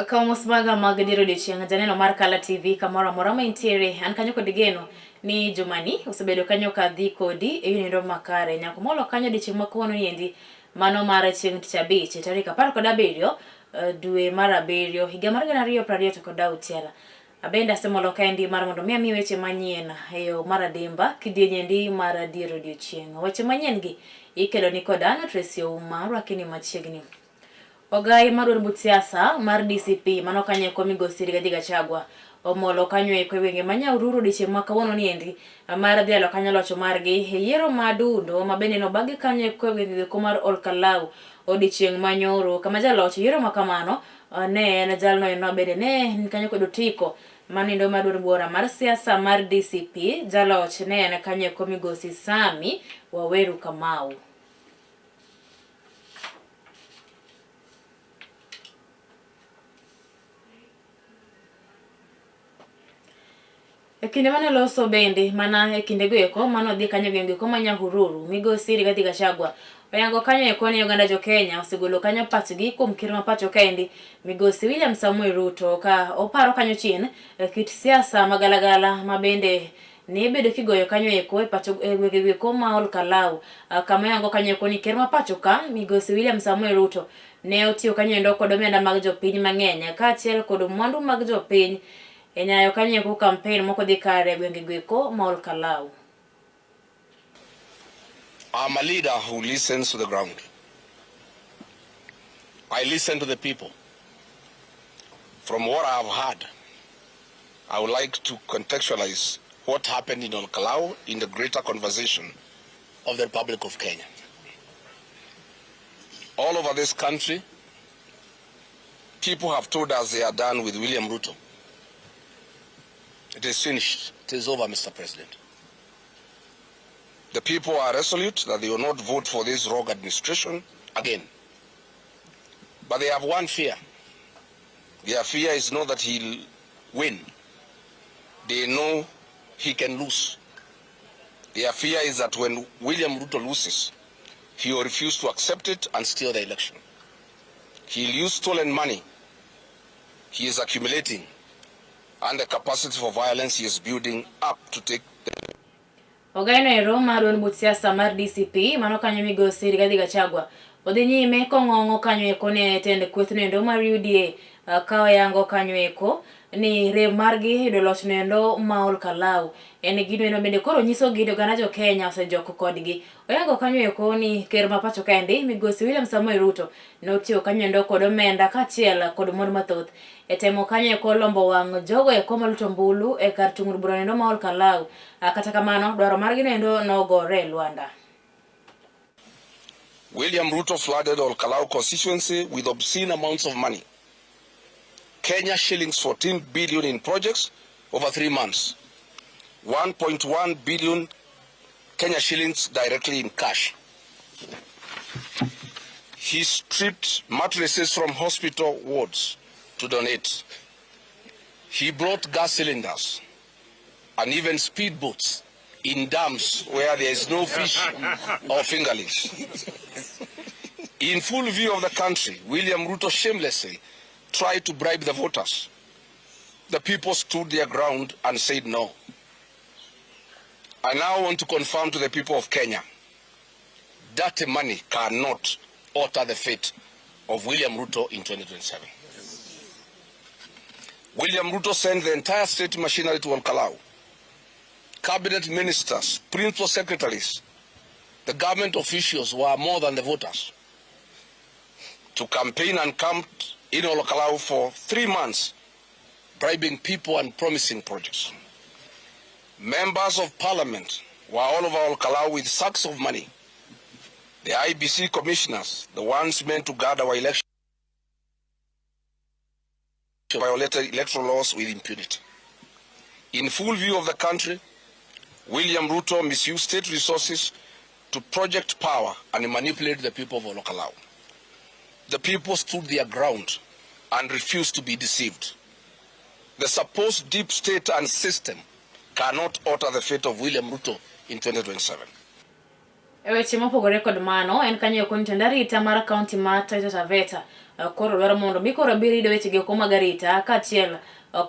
Kama smaga magadiro de chianga janeno mar Kala TV kamora morama intiere an kanyo kod geno ni Jumani osebedo kanyo ka dhi kodi e yunendo makare nyako molo kanyo de chieng' makono yendi mano mar chieng' tich abich tarik 17 dwe mar 7 higa mar 2026 abenda semolo kaendi mar mondo mi weche manyien eyo mar adimba kidienyendi mar diero de chieng' weche manyien gi ikelo ni kodana Tracy Ouma rakini machiegni Ogai marur but siasa mar DCP mano kanye ko migosi Rigathi Gachagua omolo kanyo e kwenge manya ururu diche makawuono niendi mar dhialo kanyo locho margi yiero madundo mabende no bagi kanyo e kwenge ko mar Olkalau odichieng' manyoro kama jaloch yiero makamano ne en jalno eno bende ne kanyo kod otiko manindo madur bora mar siasa mar DCP jaloch ne en kanyo ko migosi Sami Waweru Kamau. Ekinde mane loso bende mana ekinde goeko mano dhi kanyo genge ko manya hururu migosi Rigathi Gachagua oyango kanyo eko ni Uganda jo Kenya osegolo kanyo pachgi kuom ker ma pacho kaendi migosi William Samuel Ruto ka oparo kanyo chien kit siasa magalagala mabende ni bedo kigoyo kanyo eko e pacho gwenge ko ma Olkalau kama yango kanyo eko ni ker ma pacho ka migosi William Samuel Ruto ne otiyo kanyo ndo kod omenda mag jopiny mang'eny ka achiel kod mwandu mag jopiny enyayo kanye ku campaign moko dhi kare gwenge gweko ma Olkalau. I'm a leader who listens to the ground. I listen to the people. From what I have heard, I would like to contextualize what happened in Olkalau in the greater conversation of the Republic of Kenya. All over this country, people have told us they are done with William Ruto. It is finished. It is over, Mr. President. The people are resolute that they will not vote for this rogue administration again. But they have one fear. Their fear is not that he'll win. They know he can lose. Their fear is that when William Ruto loses, he will refuse to accept it and steal the election. He'll use stolen money he is accumulating and the capacity for violence he is building up to take the Ogaino ero marun but siasa mar DCP mano kanyo migosi Rigathi Gachagua odhi nyime kong'ong'o kanyo eko ne tende kwethno endo mar UDA kawa yango kanyo eko ni rem margi yudo loch nendo ma Olkalau en gino eno bende koro nyiso gido gana jo Kenya osejoko kodgi oyango kanyo eko ni ker ma pacho kaendi migosi William Samuel Ruto notiyo kanyo endo kod omenda kachiel kod mond mathoth etemo kanyo eko lombo wang' jogo eko maluto mbulu e kar tung'ur bura nendo ma Olkalau kata kamano dwaro margi nendo nogore Luanda. William Ruto flooded Olkalau constituency with obscene amounts of money. Kenya shillings 14 billion in projects over 3 months. 1.1 billion Kenya shillings directly in cash. He stripped mattresses from hospital wards to donate. He brought gas cylinders and even speedboats in dams where there is no fish or fingerlings. In full view of the country, William Ruto shamelessly tried to bribe the voters. The people stood their ground and said no. I now want to confirm to the people of Kenya, dirty money cannot alter the fate of William Ruto in 2027. William Ruto sent the entire state machinery to Olkalau. Cabinet ministers, principal secretaries, the government officials were more than the voters to campaign and camped in Olkalau for 3 months, bribing people and promising projects. Members of parliament were all over Olkalau with sacks of money. The IBC commissioners, the ones meant to guard our election, violated electoral laws with impunity. In full view of the country, William Ruto misused state resources to project power and manipulate the people of Olkalau. The people stood their ground and refused to be deceived. The supposed deep state and system cannot alter the fate of William Ruto in 2027. Weche mopogore kod mano en kanyo koni tendarita mar county mar Taita Taveta koro dwaro mondo mikoro birido weche go magarita kachiel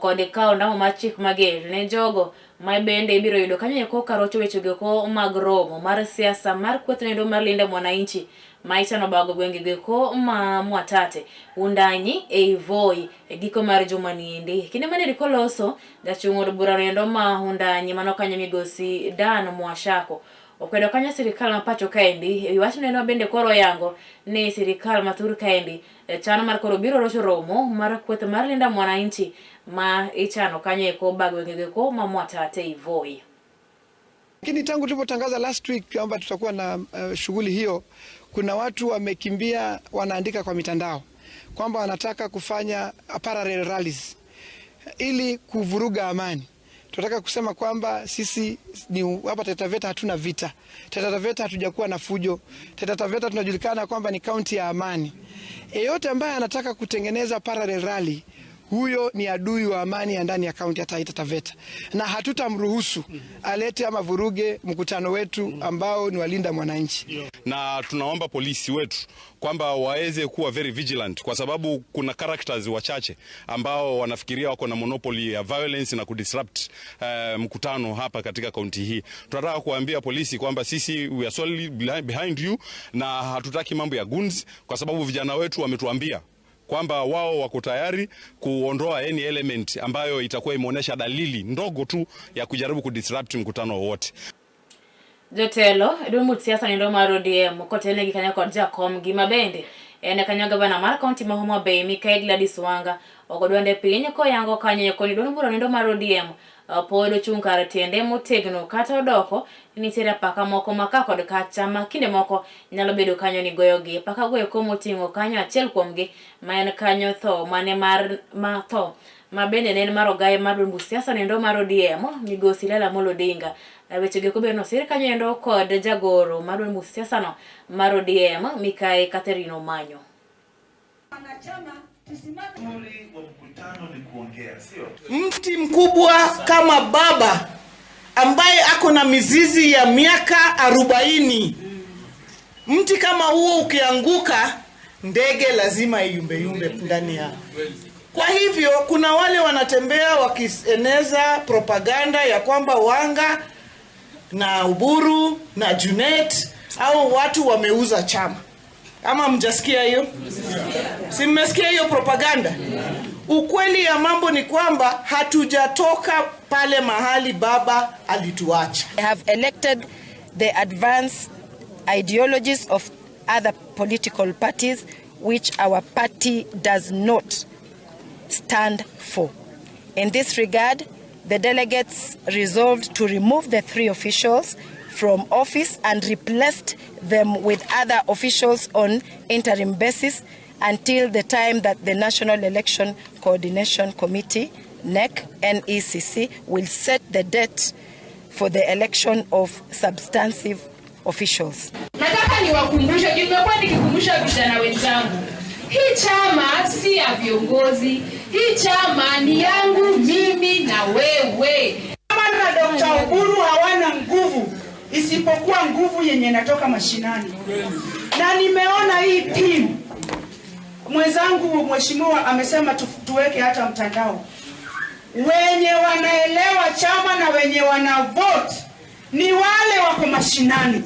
kod kao ndamo mar chik mager ne jogo ma bende ibiro yudo kanyo ko karocho weche go mag romo mar siasa mar kwetnendo mar Linda Mwananchi maisha no bago gwenge ko ma Mwatate undanyi Voi giko mar juma niende kinde mane rikoloso jachung'od bura rendo ma undanyi mano kanyo migosi Dan Mwashako okwedo kanyo sirikal ma pacho kaendi wach neno bende koro yango ni sirikal mathur kaendi chano mar koro biro rocho romo mar kweth mar Linda Mwananchi ma ichano kanyo ko bagwenge ko ma Mwatate Voi. Lakini tangu tulipotangaza last week kwamba tutakuwa na shughuli hiyo, kuna watu wamekimbia wanaandika kwa mitandao kwamba wanataka kufanya parallel rallies ili kuvuruga amani. Tunataka kusema kwamba sisi ni hapa Taita Taveta hatuna vita. Taita Taveta hatujakuwa na fujo. Taita Taveta tunajulikana kwamba ni kaunti ya amani. Yeyote ambaye anataka kutengeneza parallel rally, huyo ni adui wa amani ya ndani ya kaunti ya Taita Taveta, na hatutamruhusu alete ama vuruge mkutano wetu ambao ni walinda mwananchi. Na tunaomba polisi wetu kwamba waweze kuwa very vigilant, kwa sababu kuna characters wachache ambao wanafikiria wako na monopoly ya violence na kudisrupt mkutano hapa katika kaunti hii. Tunataka kuambia polisi kwamba sisi we are solely behind you na hatutaki mambo ya goons, kwa sababu vijana wetu wametuambia kwamba wao wako tayari kuondoa any element ambayo itakuwa imeonyesha dalili ndogo tu ya kujaribu kudisrupt mkutano wote. Jotelo edo siasa ndo mar ODM kotene gikanya kod Jakom gima bende ene kanya gavana mar county ma Homa Bay Mikael Gladys Wanga ogodwande piny ko yango kanye koni dono bura ndo mar ODM podo chung kar tiende motegno kata odoko nitiere paka moko maka kod kacha makinde moko nyalo bedo kanyo ni goyogi paka goyo komo tingo kanyo achiel kuomgi ma en kanyo tho mane mar tho ma bende nen mar ogaye mar siasa ndo mar ODM migosi Raila Amolo Odinga weche go beno sir kanyo ndo kod jagoro mar siasa no mar ODM Mikael Catherine Omanyo. Mti mkubwa kama baba ambaye ako na mizizi ya miaka 40. Mti kama huo ukianguka, ndege lazima iyumbe ndani ya. Kwa hivyo kuna wale wanatembea wakieneza propaganda ya kwamba Wanga na Uburu na Junet au watu wameuza chama. Ama mjasikia hiyo? Si mmesikia hiyo propaganda? Ukweli ya mambo ni kwamba hatujatoka pale mahali baba alituacha. They have elected the advanced ideologies of other political parties which our party does not stand for. In this regard, the delegates resolved to remove the 3 officials from office and replaced them with other officials on interim basis until the time that the National Election Coordination Committee, NEC, will set the date for the election of substantive officials. Nataka niwakumbushe, nimekuwa nikikumbusha vijana wenzangu, hii chama si ya viongozi, hii chama ni yangu mimi na wewe. Kama na Dr. Uburu hawana nguvu isipokuwa nguvu yenye natoka mashinani. Na nimeona hii team mwenzangu mheshimiwa amesema tuweke hata mtandao. Wenye wanaelewa chama na wenye wana vote ni wale wako mashinani.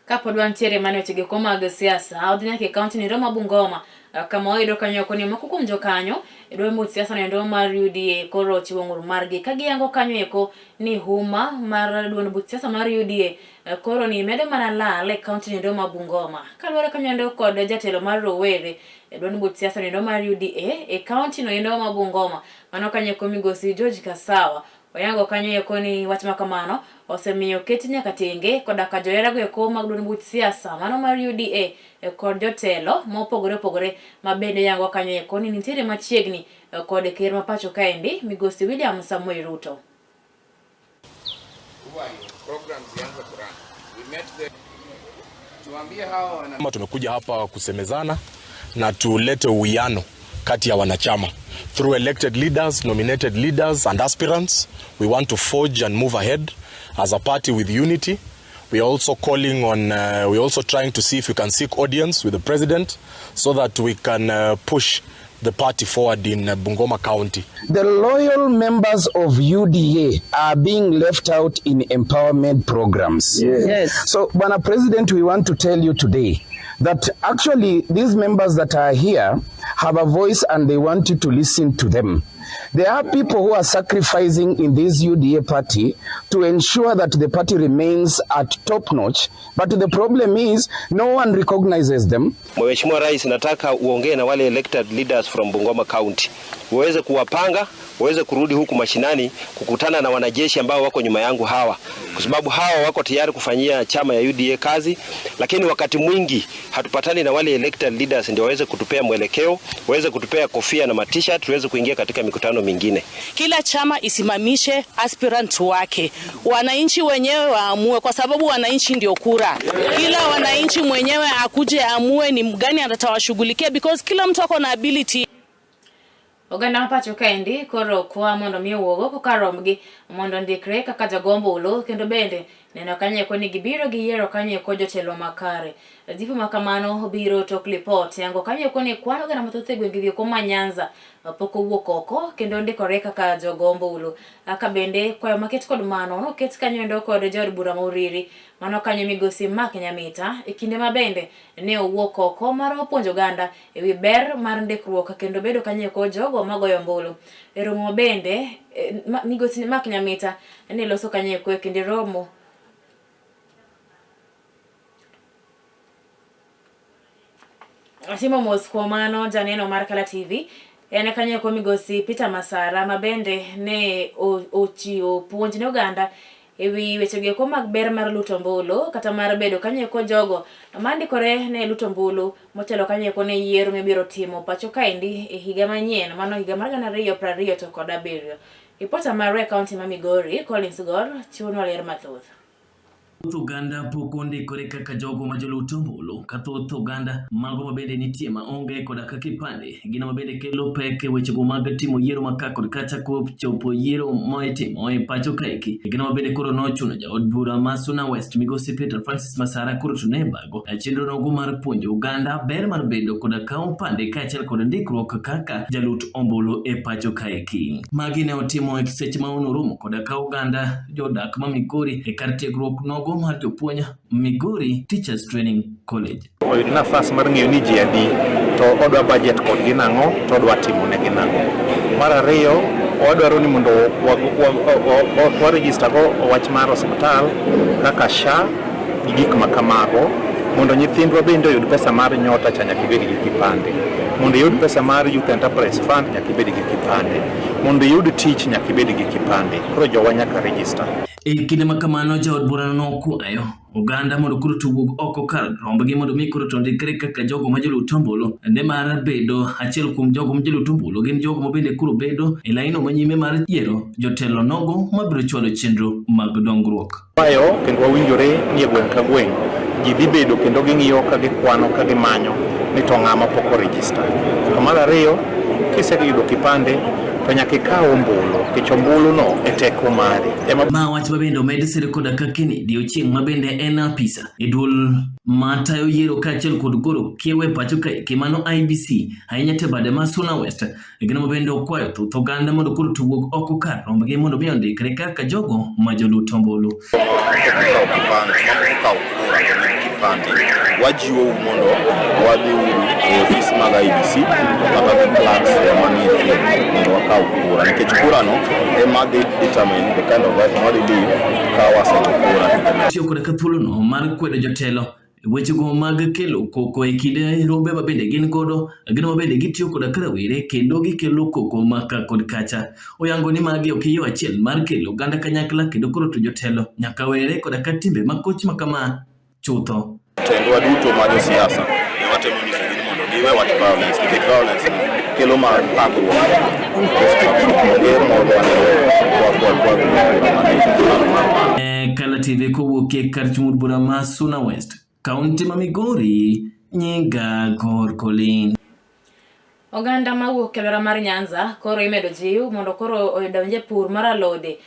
Kapo dwantiere mane wechege mag siasa audhinya ke county ni Roma Bungoma kama oido kanyo koni makukum jokanyo edo mu siasa ne ndo mar UDA koro chiwo nguru margi kagiyango kanyo eko ni huma mar duon but siasa mar UDA koro ni medo mana lale county ni ndo Bungoma kalore kanyo ndo kod jatelo mar Rowere edo but siasa ne ndo mar UDA e county no ndo Bungoma mano kanyo ko migosi George Kasawa oyango kanyo eko ni wach makamano osemiyo keti nyaka tenge koda ka joera go eko mag duon but siasa mano mar UDA kod jotelo mopogore mabende yango kanyo eko ni nitiere machiegni kod ker ma pacho kaendi migosi William Samoei Ruto. Tumekuja hapa kusemezana na tulete uwiano kati ya wanachama through elected leaders, nominated leaders and aspirants. We want to forge and move ahead as a party with unity. We are also calling on, we're also trying to see if we can seek audience with the president so that we can push the party forward in Bungoma County. The loyal members of UDA are being left out in empowerment programs. Yes. So, Bwana President, we want to tell you today that actually these members that are here have a voice and they want you to listen to them. There are people who are sacrificing in this UDA party to ensure that the party remains at top notch, but the problem is no one recognizes them. Mheshimiwa Rais, nataka uongee na wale elected leaders from Bungoma County. Uweze kuwapanga, uweze kurudi huku mashinani kukutana na wanajeshi ambao wako nyuma yangu hawa. Kwa sababu hawa wako tayari kufanyia chama ya UDA kazi, lakini wakati mwingi hatupatani na wale elected leaders ndio waweze kutupea mwelekeo, waweze kutupea kofia na matisha, tuweze kuingia katika mikutano mingine. Kila chama isimamishe aspirant wake. Wananchi wenyewe waamue, kwa sababu wananchi ndio kura. Kila wananchi mwenyewe akuje amue ni mgani atatawashughulikia, because kila mtu ako na ability. Oganda mapacho kaendi koro kwa mondo mi uogo ko karomgi mondo ndikre kaka jagombo ulo kendo bende neno kanye ko ni gibiro gi yiero kanye ko jotelo makare. Dipo makamano biro tok report yango kanye ko ni kwano gana matothe gwenggi ko Manyanza poko wuok oko kendo ndikore kaka jagombo ulo. Aka bende kwa market kod mano no ket kanye ndo kod jor bura Mauriri mano kanye migosi Mark Nyamita ekinde mabende ne owuok oko mar puonjo ganda ewi ber mar ndikruok kendo bedo kanye ko jogo magoyo ombulu. Eromo bende migosi Mark Nyamita ne loso kanye ko kinde romo Asimo moskomano janeno mar Kala TV ene kanye ko migosi Peter Masara mabende ne ochiwo puonj ne oganda ewi weche ko mag ber mar luto ombulu kata mar bedo kanye ko jogo mandikore ne luto ombulu motelo kanye ko ne yiero mibiro timo pacho kaendi e higa manyien mano higa mar 2020 to kod 7. Reporter mar County ma Migori Collins Gor chiwo ler mathoth. Uganda poko ndikore kaka jogo majoluto ombulu kathoth oganda mago mabende nitie maonge koda kaka kipande gino mabende kelo pek weche go mag timo yiero maka kod kacha ko chopo yiero moitimo e pacho kaeki gino mabende koro nochuno jaod bura ma Suna West migosi Peter Francis Masara koro tunebago chenro nogo mar puonjo Uganda ber mar bedo koda kawo pande kaachiel kod ndikruok kaka jalut ombulu e pacho kaeki. Magi ne otimo e seche ma onoromo koda kawo Uganda jodak ma Migori e kar tiegruok nogo mar jopuonja Migori Teachers Training College. Oyud nafas mar ng'eyo ni ji adi to odwa budget kod ginang'o to odwa timo ne ginang'o. Mar ariyo wadwaro ni mondo wa register go wach mar hospital kaka SHA gi gik makamago mondo nyithindwa bende oyud pesa mar nyota cha nyaka ibed gi kipande. Mondo yud pesa mar Youth Enterprise Fund nyaka ibed gi kipande. Mondo yud tich nyaka ibed gi kipande. Koro jowa nyaka register. E kinde makamano jaod bura no kwayo Uganda mondo kuro tuwuog oko kar rombgi mondo mi kuro tondikre kaka jogo majoluto ombulu ne mar bedo achiel kuom jogo majoluto ombulu gin jogo mabende kuro bedo e laino manyime mar yiero jotelo nogo mabiro chwalo chenro mag dongruok. Kwayo kendo wawinjore ni e gweng' ka gweng' ji dhi bedo kendo ging'iyo ka gikwano ka gimanyo ni to ng'ama pok o register. To mar ariyo kiseyudo kipande to nyaka ikaw ombulu kech ombulu no e teko mari. Ma wach mabende omed sire koda ka Kennedy Ochieng mabende en apisa e duol matayo yiero kaachiel kod goro kiewe pacho kaeki mano IBC ahinya te bade ma Suna West gino mabende okwayo thoth oganda mondo koro tuwuog oko kar rombgi mondo mi ondikre kaka jogo majolut ombulu. Wajiwo mondo wadhi e ofis mag IBC kaka plans mani mondo wakaw kura nikech kura no ema dhi determine the kind of life what do ka waseto kura. Tiyo koda ka thuolo no mar kwedo jotelo weche go mag kelo koko e kinde rombe mabende gin godo gino mabende gitiyo koda karawere kendo gikelo koko maka kod kacha oyango ni magi ok yo achiel mar kelo oganda kanyakla kendo koro to jotelo nyaka were koda ka timbe makoch makama chutho. Tendwa duto mag siasa watemo nyiso gi mondo giwe wach violence nikech violence kelo mar pangruok Kala TV kowuok e kar chung'ur bura ma Suna West County ma Migori Nyiga Gor Colin. Oganda mawuok e alwora mar Nyanza koro imedo jiw mondo koro odonje pur mar alode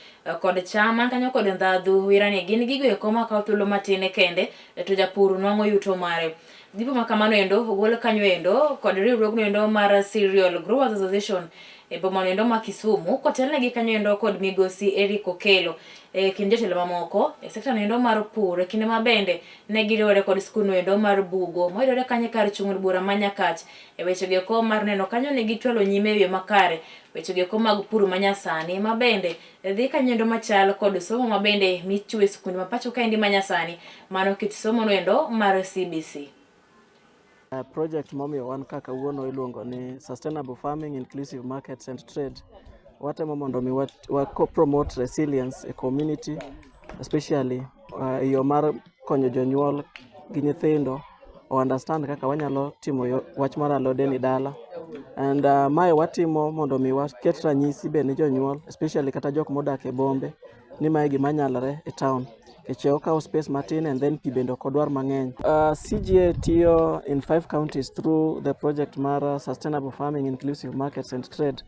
kod cham man kanyo kod ndhadhu wirani gin gigo eko makawo thuolo matin kende to japur nwang'o yuto mare. Jipo ma kamano endo ogol kanyo endo kod riwruogno endo mar Cereal Growers Association e boma endo ma Kisumu kotelnegi kanyo endo kod migosi Eric Okelo kinde jotelo mamoko e sekta endo mar pur kinde mabende ne giriwore kod skul endo mar Bugo moyudore kanyo kar chung' bura ma Nyakach e wechego eko mar neno kanyo ne gitwalo nyime eyo makare wechego eko mag pur manyasani mabende dhi kanyo endo machal kod somo mabende michiwo e skunde mapacho kaendi manyasani mano kit somo no endo mar CBC. Project momiyo wan kaka wuono iluongo ni Sustainable Farming, Inclusive Markets and Trade. Watemo mondo mi promote resilience e community, especially yo mar konyo jonyuol gi nyithindo o understand kaka wanyalo timo wach mar alode ni dala. And mae watimo mondo mi waket ranyisi be ne jonyuol, especially kata jok modak e bombe, ni mae gima nyalore e town. Eche okawo space matin and then pi bende kodwar mang'eny. CGA tiyo in 5 counties through the project mar Sustainable Farming, Inclusive Markets and Trade.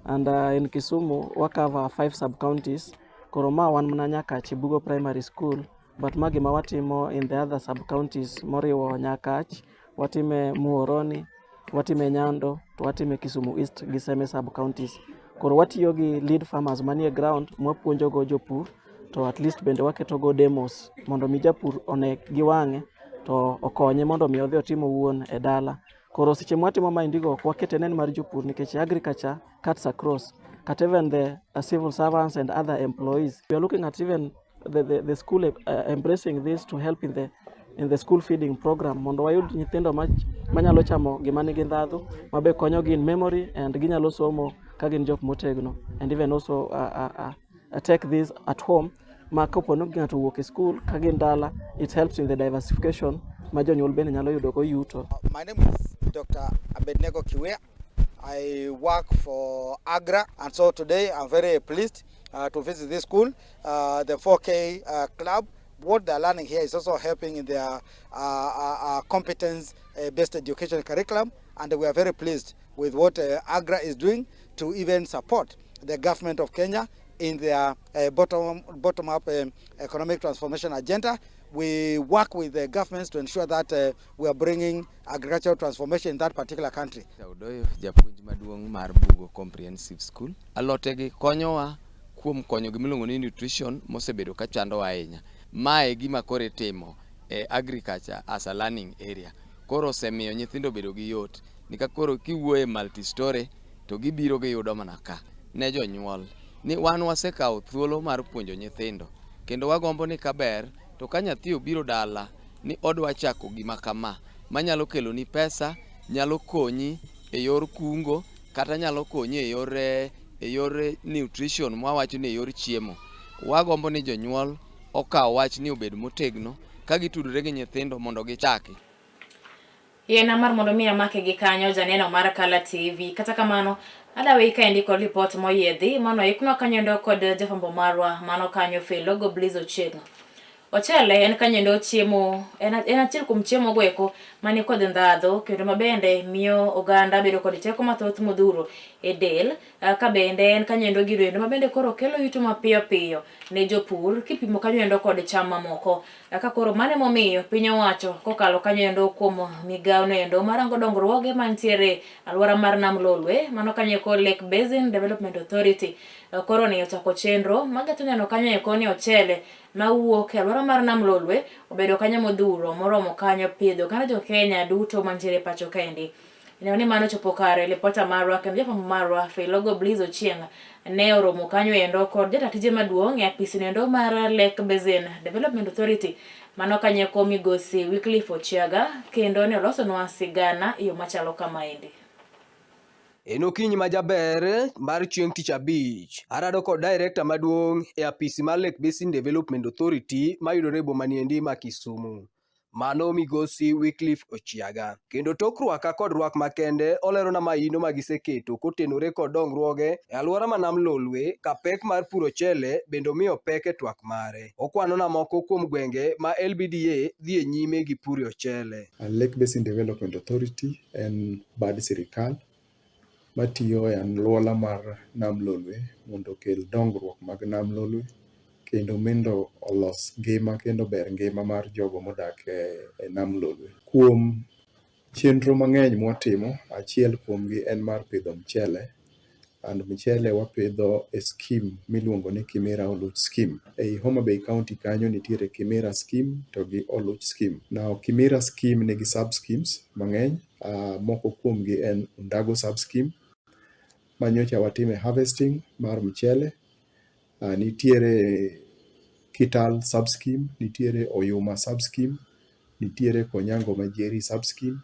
And in Kisumu, we cover 5 sub-counties. Koroma wan mana Nyakach, Bugo Primary School. But magi ma watimo in the other sub-counties, moriwo Nyakach, watime Muhoroni, watime Nyando, to watime Kisumu East gi Seme sub-counties. Koro watiyo gi lead farmers manie ground, mwapuonjo go jopur, to at least bende waketo go demos mondo mi japur one gi wang'e to okonye mondo mi odhi otimo wuon e dala. Koro seche mwatimo maindigo ok wakete nen mar jopur nikech agriculture cuts across, cut even the civil servants and other employees. We are looking at even the school embracing this to help in the school feeding program mondo wayud nyithindo manyalo chamo gima nigi ndhadhu mabe konyo gi in memory and ginyalo somo ka gin jok motegno, and even also take this at home ma kopono ng'ato wuok e school ka gin dala, it helps in the diversification ma jonyuol bende nyalo yudo go yuto. My name is Dr. Abednego Kiwea. I work for AGRA, and so today I'm very pleased to visit this school, the 4K club. What they're learning here is also helping in their competence-based education curriculum, and we are very pleased with what AGRA is doing to even support the government of Kenya in their bottom-up economic transformation agenda. We work with the governments to ensure that we are bringing agricultural transformation in that particular country. Udoyo japuonj maduong' mar Bugo Comprehensive School. Alotegi konyowa kuom konyo gimiluongo ni nutrition mosebedo ka chando ahinya. Mae gima kore timo agriculture as a learning area. Koro osemiyo nyithindo bedo gi yot. Nika koro kiwuoye multi-story to gibiro giyudo mana ka ne jonyuol. Ni wan wasekawo thuolo mar puonjo nyithindo. Kendo wagombo ni kaber to ka nyathi obiro dala ni odwa chako gima kama manyalo kelo ni pesa, nyalo konyi e yor kungo kata nyalo konyi e yor nutrition mwawacho ni e yor chiemo. Wagombo ni jonyuol okaw wach ni obed motegno ka gitudore gi nyithindo mondo gichaki. Yena mar mondo mi amake gi kanyo janeno mar Kala TV kata kamano adawe ikaendi kod report moyiedhi mano ikno kanyo ndo kod jafambo marwa mano kanyo Felogo Blizo Cheno. Ochele en kanyo ndo chiemo en achiel kuom chiemo go eko mani kod ndhadhu kendo mabende miyo oganda bedo kod teko mathoth modhuro e del ka bende en kanyo ndo giro endo mabende koro kelo yuto mapiyo piyo ne jopur kipimo kanyo ndo kod cham mamoko ka koro mane momiyo piny owacho kokalo kanyo ndo kuom migawo no endo marango dongruoge mantiere alwora mar Nam Lolwe mano kanyo ko Lake Basin Development Authority koro ne ochako chenro magato neno kanyo eko ni ochele mawuok e alwora mar Nam Lolwe obedo kanyo modhuro moromo kanyo pidho kana jo Kenya duto mantiere pacho kaendi. Ni mano chopo kare reporter marwa kendo jafambo marwa Felogo Blizo Chienga ne oromo kanyo endo kod jatatije maduong' e apisi endo mar Lake Basin Development Authority mano kanyo ko migosi Wycliffe Ochiaga kendo ne olosonwa sigana yo machalo kamaendi. En okinyi ma jaber mar chieng' tich abich. Arado kod director maduong' e apisi mar Lake Basin Development Authority mayudore e boma niendi ma Kisumu. Mano migosi Wycliffe Ochiaga. Kendo tok rwaka kod rwak makende olero na maino magiseketo kotenore kod dongruoge e alwora ma Nam Lolwe ka pek mar puro chele bendo miyo pek e twak mare. Okwano na moko kuom gwenge ma LBDA dhi e nyime gi puro chele. Lake Basin Development Authority en bad sirikal matiyo e alwora mar Nam Lolwe mondo okel dongruok mag Nam Lolwe kendo mondo olos ngima kendo ber ngima mar jogo modak e Nam Lolwe. Kuom chenro mang'eny mwatimo, achiel kuomgi en mar pidho mchele, and mchele wapidho e scheme miluongo ni Kimera Oluch scheme. Ei Homa Bay County kanyo nitiere Kimera scheme to gi Oluch scheme. Now Kimera scheme nigi sub schemes mang'eny, moko kuomgi en Undago sub scheme, manyocha watime harvesting mar mchele. Nitiere Kital sub scheme, nitiere Oyuma sub scheme, nitiere Konyango Majeri sub scheme,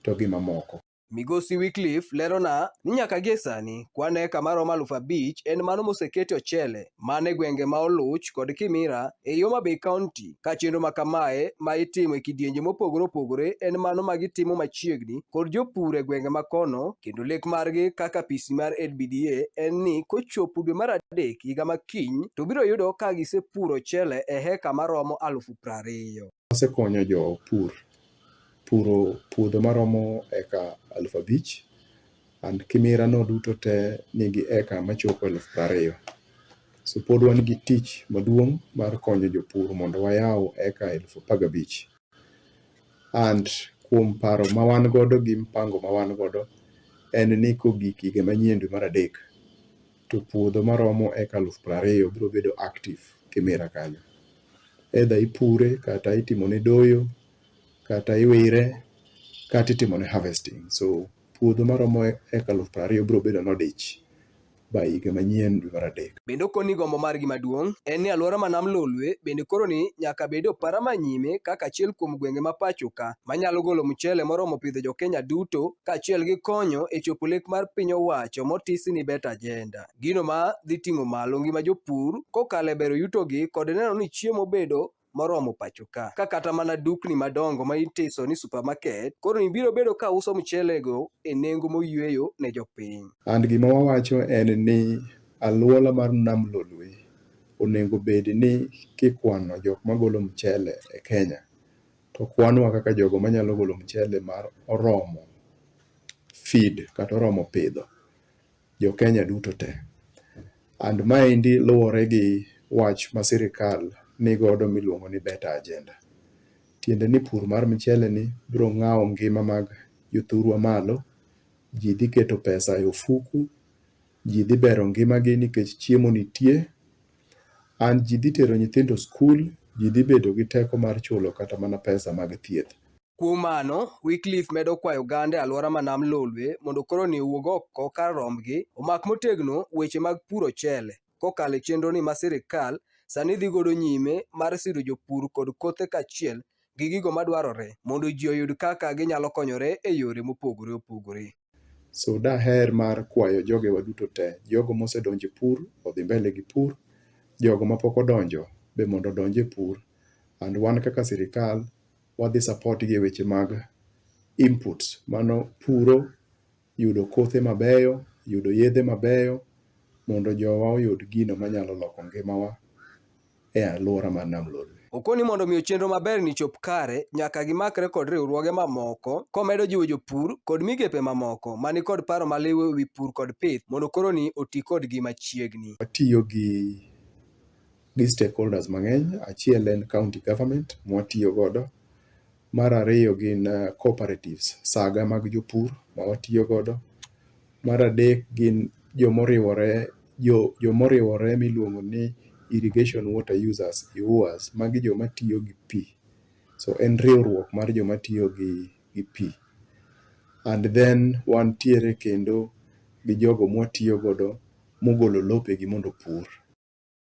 to gi mamoko. Migosi Wycliffe lerona ni nyaka gie sani kwan eka maromo 5,000 en mano moseketi ochele man e gwenge ma Oluch kod Kimira e Homa Bay County, ka chenro ma kamae ma itimo e kidienje mopogore opogore en mano ma gitimo machiegni kod jopur e gwenge ma kono, kendo lek margi kaka apisi mar LBDA en ni kochopo dwe mar adek higa makiny to biro yudo ka gisepuro ochele e heka maromo 20,000. Wasekonyo jopur puro puodho maromo eka 5,000, and Kimira no duto te nigi eka machopo 20,000. So pod wan gi tich maduong' mar konyo jopur mondo wayaw eka 15,000. And kuom paro ma wan godo gi mpango ma wan godo en ni kogik higa manyien dwe mar adek to puodho maromo eka 20,000 biro bedo active Kimira kanyo. Either ipure kata itimone doyo kata iwire kata itimone harvesting. So puodho maromo eka 20,000 biro bedo nodich by higa manyien dwe mar adek. Bende koni gombo margi maduong' en ni alwora ma Nam Lolwe bende koro ni nyaka bed opara manyime kaka achiel kuom gwenge ma pacho ka manyalo golo mchele moromo pidho jo Kenya duto, kaachiel gi konyo e chopo lek mar piny owacho motisi ni bet agenda. Gino ma dhi ting'o malo ngima jopur kokalo e bero yutogi kod neno ni chiemo bedo moromo pacho ka kata mana dukni madongo ma itiso ni supermarket koro ni biro bedo ka uso mchelego e nengo moyweyo ne jopiny. And gima wawacho en ni alwora mar Nam Lolwe onego bed ni kikwano jok magolo mchele e Kenya to kwanwa kaka jogo manyalo golo mchele mar oromo feed kata oromo pidho jo Kenya duto te. And maendi luwore gi wach ma sirikal nigodo miluongo ni beta agenda. Tiende ni pur mar mchele ni biro ng'awo ngima mag jothurwa malo, ji dhi keto pesa e ofuku, ji dhi bero ngimagi nikech chiemo nitie, and ji dhi tero nyithindo skul, ji dhi bedo gi teko mar chulo kata mana pesa mag thieth. Kuom mano, Wycliffe medo kwayo oganda e alwora ma Nam Lolwe mondo koro ni owuog oko kar rombgi omak motegno weche mag puro ochele kokalo e chenro ni ma sirikal sani dhi godo nyime mar siro jopur kod kothe kaachiel gi gigo madwarore mondo ji oyud kaka ginyalo konyore e yore mopogore opogore. So daher mar kwayo jogewa duto te, jogo mosedonjo e pur odhi mbele gi pur, jogo mapok odonjo be mondo odonj e pur, and wan kaka sirikal wadhi support gi weche mag inputs, mano puro, yudo kothe mabeyo, yudo yedhe mabeyo mondo jowa oyud gino manyalo loko ngimawa e alwora mar Nam Lolwe. Okoni mondo miyo chenro maber ni chop kare nyaka gimakre kod riwruoge mamoko komedo jiwo jopur kod migepe mamoko mani kod paro maliw e wi pur kod pith mondo koro ni oti kodgi machiegni. Watiyo gi stakeholders mang'eny. Achiel en county government mwatiyo godo. Mar ariyo gin cooperatives, saga mag jopur ma watiyo godo. Mar adek gin jomoriwore miluongo ni irrigation water users, IWUAs, magi joma tiyo gi pi. So en riwruok mar joma tiyo gi pi. And then wantiere kendo gi jogo mwatiyo godo mogolo lopegi mondo pur.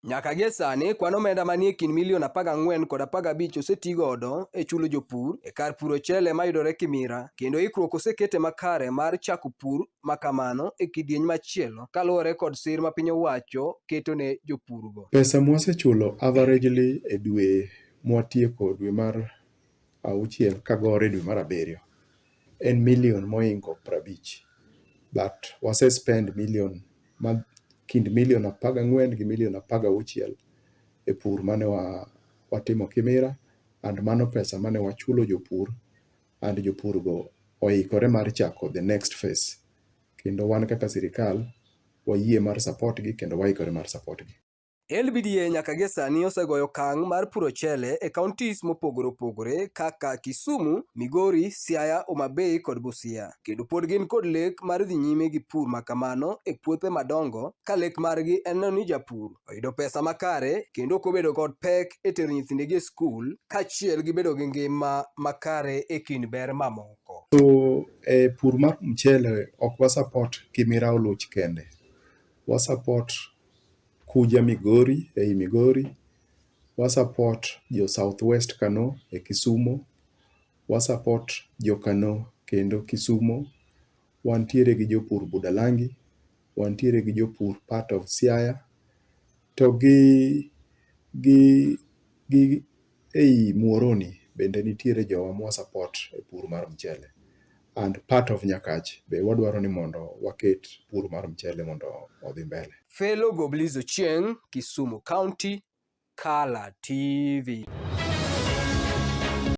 Nyaka gie sani kwan omenda manie kind milion 14 kod 15 oseti godo e chulo jopur e kar puro ochele mayudore Kimira, kendo ikruok osekete makare mar chako pur makamano e kidieny machielo kaluwore kod sir ma piny owacho keto ne jopurgo. Pesa mwasechulo averagely e dwe mwatieko dwe mar 6 kagore dwe mar 7 en milion moingo 50, but wasespend milion kind milion 14 gi milion 16 e pur mane watimo Kimira, and mano pesa mane wachulo jopur, and jopur go oikore mar chako the next phase kendo wan kaka sirikal wayie mar support gi kendo waikore mar support gi. LBDA nyaka gie sani osegoyo okang' mar puro chele e counties mopogore opogore kaka Kisumu, Migori, Siaya, Homa Bay kod Busia. Kendo pod gin kod lek mar dhi nyime gi pur makamano e puothe madongo ka lek margi en neno ni japur oyudo pesa makare kendo ok obedo kod pek e tero nyithindegi e skul kaachiel gi bedo gi ngima makare e kind ber mamoko. So pur mar mchele ok wa support Kimira Oluoch kende. Wa support kuja Migori, ei Migori, wa support jo Southwest Kano e Kisumu, wa support jo Kano kendo Kisumu, wantiere gi jopur Budalangi, wantiere gi jopur part of Siaya, to gi ei Muoroni bende nitiere jowa mwa support e pur mar mchele. And part of Nyakach be wadwaro ni mondo waket pur mar mchele mondo odhi mbele. Fellow Goblizo Chieng, Kisumu County, Kala TV.